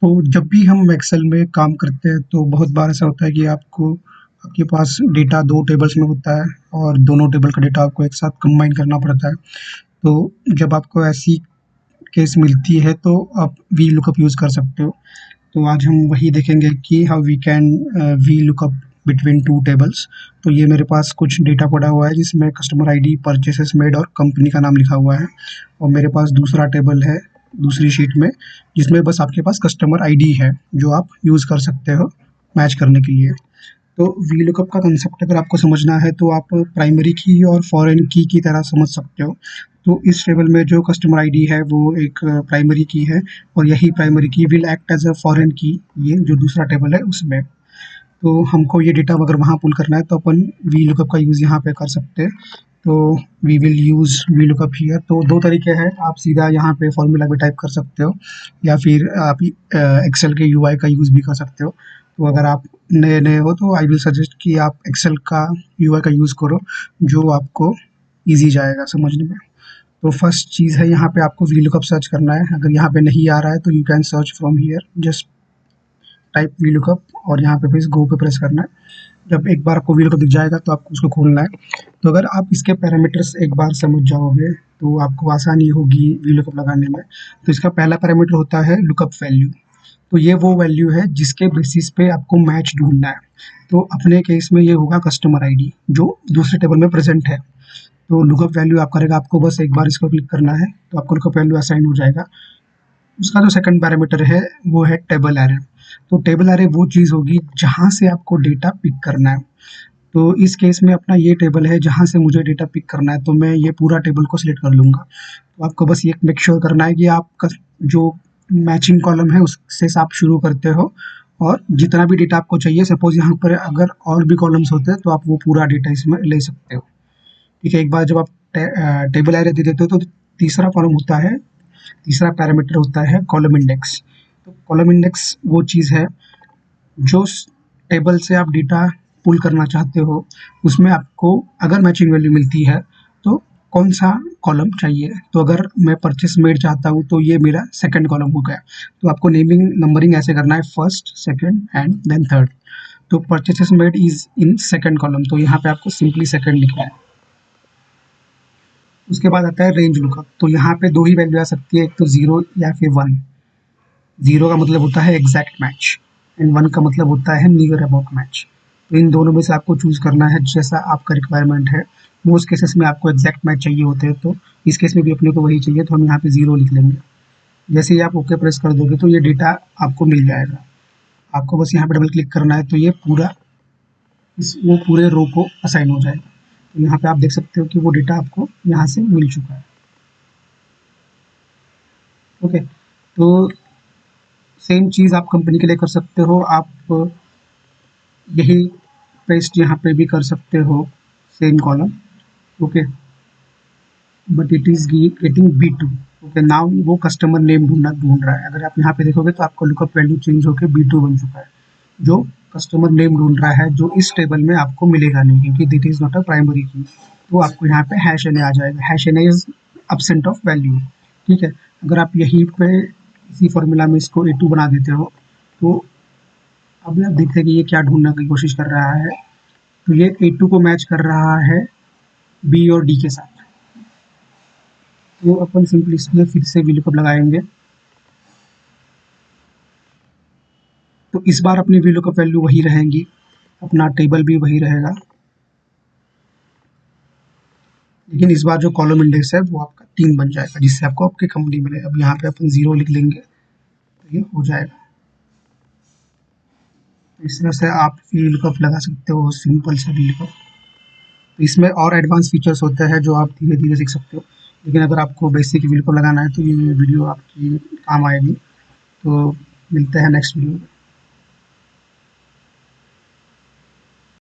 तो जब भी हम एक्सेल में काम करते हैं तो बहुत बार ऐसा होता है कि आपके पास डेटा 2 टेबल्स में होता है और दोनों टेबल का डेटा आपको एक साथ कंबाइन करना पड़ता है। तो जब आपको ऐसी केस मिलती है तो आप वी लुकअप यूज़ कर सकते हो। तो आज हम वही देखेंगे कि how we can VLOOKUP between 2 tables. तो ये मेरे पास कुछ डेटा पड़ा हुआ है जिसमें कस्टमर आईडी, परचेसेस मेड और कंपनी का नाम लिखा हुआ है। और मेरे पास दूसरा टेबल है दूसरी शीट में जिसमें बस आपके पास कस्टमर आईडी है जो आप यूज़ कर सकते हो मैच करने के लिए। तो वी लुकअप का कंसेप्ट अगर आपको समझना है तो आप प्राइमरी की और फॉरेन की तरह समझ सकते हो। तो इस टेबल में जो कस्टमर आईडी है वो एक प्राइमरी की है और यही primary key will act as a foreign key, ये जो दूसरा टेबल है उसमें। तो हमको ये डेटा अगर वहाँ पुल करना है तो अपन वी लुकअप का यूज़ यहाँ पे कर सकते हैं। तो we will use VLOOKUP here. तो 2 तरीके हैं, आप सीधा यहाँ पे फॉर्मूला भी टाइप कर सकते हो या फिर आप एक्सेल के यूआई का यूज़ भी कर सकते हो। तो अगर आप नए-नए हो तो आई विल सजेस्ट कि आप एक्सेल का यूआई का यूज़ करो, जो आपको ईज़ी जाएगा समझने में। तो फर्स्ट चीज़ है, यहाँ पे आपको वी लुकअप सर्च करना है। अगर यहाँ पे नहीं आ रहा है तो you can search from here, just type V lookup और यहाँ पे फिर गो पे प्रेस करना है। जब एक बार आपको वी लुकअप दिख जाएगा तो आपको उसको खोलना है। तो अगर आप इसके पैरामीटर्स एक बार समझ जाओगे तो आपको आसानी होगी वी लुकअप लगाने में। तो इसका पहला पैरामीटर होता है लुकअप वैल्यू। तो ये वो वैल्यू है जिसके बेसिस पे आपको मैच ढूँढना है। तो अपने केस में ये होगा कस्टमर आईडी जो दूसरे टेबल में प्रेज़ेंट है। तो लुकअप वैल्यू आप करेगा, आपको बस एक बार इसको क्लिक करना है तो आपको लुकअप वैल्यू असाइन हो जाएगा। उसका जो सेकंड पैरामीटर है वो है टेबल एरे। तो टेबल एरे वो चीज़ होगी जहाँ से आपको डेटा पिक करना है। तो इस केस में अपना ये टेबल है जहाँ से मुझे डेटा पिक करना है, तो मैं ये पूरा टेबल को सिलेक्ट कर लूँगा। तो आपको बस ये मेक श्योर करना है कि आपका जो मैचिंग कॉलम है उससे आप शुरू करते हो और जितना भी डेटा आपको चाहिए, सपोज़ यहाँ पर अगर और भी कॉलम्स होते हैं तो आप वो पूरा डेटा इसमें ले सकते हो। ठीक है, एक बार जब आप टेबल एरे दे देते हो तो तीसरा कॉलम होता है, तीसरा पैरामीटर होता है कॉलम इंडेक्स। तो कॉलम इंडेक्स वो चीज़ है जो टेबल से आप डेटा पुल करना चाहते हो, उसमें आपको अगर मैचिंग वैल्यू मिलती है तो कौन सा कॉलम चाहिए। तो अगर मैं परचेस मेड चाहता हूँ तो ये मेरा सेकंड कॉलम हो गया। तो आपको नेमिंग नंबरिंग ऐसे करना है, first, second and then third. तो purchases made is in second column, तो यहाँ पे आपको सिंपली सेकंड लिखना है। उसके बाद आता है रेंज लुकअप। तो यहाँ पे दो ही वैल्यू आ सकती है, एक तो 0 या फिर 1। 0 का मतलब होता है एग्जैक्ट मैच एंड 1 का मतलब होता है नियर अबाउट मैच। तो इन दोनों में से आपको चूज़ करना है जैसा आपका रिक्वायरमेंट है। मोस्ट केसेस में आपको एग्जैक्ट मैच चाहिए होते हैं, तो इस केस में भी अपने को वही चाहिए, तो हम यहाँ पे 0 लिख लेंगे। जैसे ही आप ओके प्रेस कर दोगे तो ये डेटा आपको मिल जाएगा। आपको बस यहाँ पे डबल क्लिक करना है तो ये पूरा वो पूरे रो को असाइन हो जाएगा। तो यहाँ पे आप देख सकते हो कि वो डेटा आपको यहाँ से मिल चुका है। ओके, तो सेम चीज़ आप कंपनी के लिए कर सकते हो। आप यही पेस्ट यहाँ पे भी कर सकते हो, same column. Okay, but it is getting B2। Okay, now वो कस्टमर नेम ढूंढ रहा है। अगर आप यहाँ पे देखोगे तो आपका लुकअप वैल्यू चेंज होकर B2 बन चुका है, जो कस्टमर नेम ढूंढ रहा है, जो इस टेबल में आपको मिलेगा नहीं क्योंकि that is not a primary key. तो आपको यहाँ पे हैश एन आ जाएगा। Hash N is absent of value. ठीक है, अगर आप यहीं पे इसी फॉर्मूला में इसको A2 बना देते हो तो अभी आप देखते हैं कि ये क्या ढूंढने की कोशिश कर रहा है। तो ये A2 को मैच कर रहा है B और D के साथ। तो अपन सिंपली इसमें फिर से VLOOKUP लगाएंगे। तो इस बार अपनी VLOOKUP वैल्यू वही रहेंगी, अपना टेबल भी वही रहेगा, लेकिन इस बार जो कॉलम इंडेक्स है वो आपका 3 बन जाएगा जिससे आपको आपकी कंपनी मिले। अब यहाँ पे अपन 0 लिख लेंगे तो ये हो जाएगा। तो इस तरह से आप VLOOKUP लगा सकते हो, सिंपल सा VLOOKUP। तो इसमें और एडवांस फीचर्स होते हैं जो आप धीरे धीरे सीख सकते हो, लेकिन अगर आपको बेसिक VLOOKUP लगाना है तो ये वीडियो आपकी काम आएगी। तो मिलते हैं नेक्स्ट वीडियो में।